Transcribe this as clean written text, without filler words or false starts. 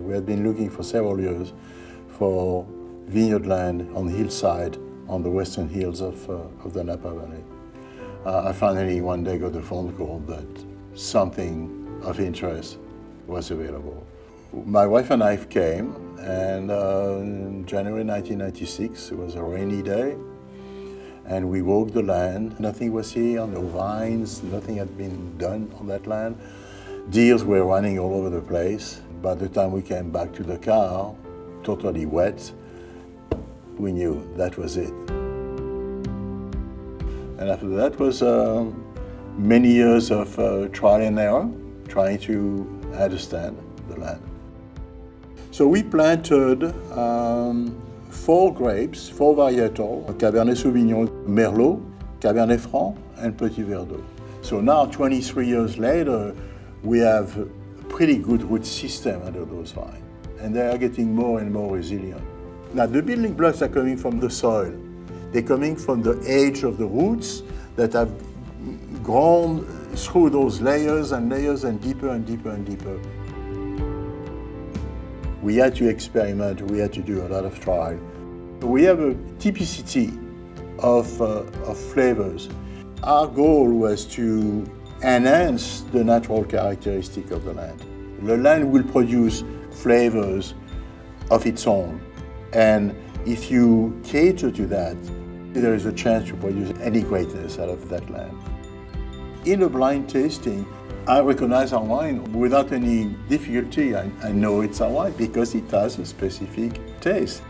We had been looking for several years for vineyard land on the hillside on the western hills of the Napa Valley. I finally one day got a phone call that something of interest was available. My wife and I came, and in January 1996, it was a rainy day, and we walked the land. Nothing was here, no vines, nothing had been done on that land. Deers were running all over the place. By the time we came back to the car, totally wet, we knew that was it. And after that was many years of trial and error, trying to understand the land. So we planted 4 grapes, 4 varietals: Cabernet Sauvignon, Merlot, Cabernet Franc, and Petit Verdot. So now, 23 years later, we have a pretty good root system under those vines, and they are getting more and more resilient. Now, the building blocks are coming from the soil. They're coming from the age of the roots that have grown through those layers and layers and deeper and deeper and deeper. We had to experiment, we had to do a lot of trial. We have a typicity of flavors. Our goal was to enhance the natural characteristic of the land. The land will produce flavors of its own, and if you cater to that, there is a chance to produce any greatness out of that land. In a blind tasting, I recognize our wine without any difficulty. I know it's our wine because it has a specific taste.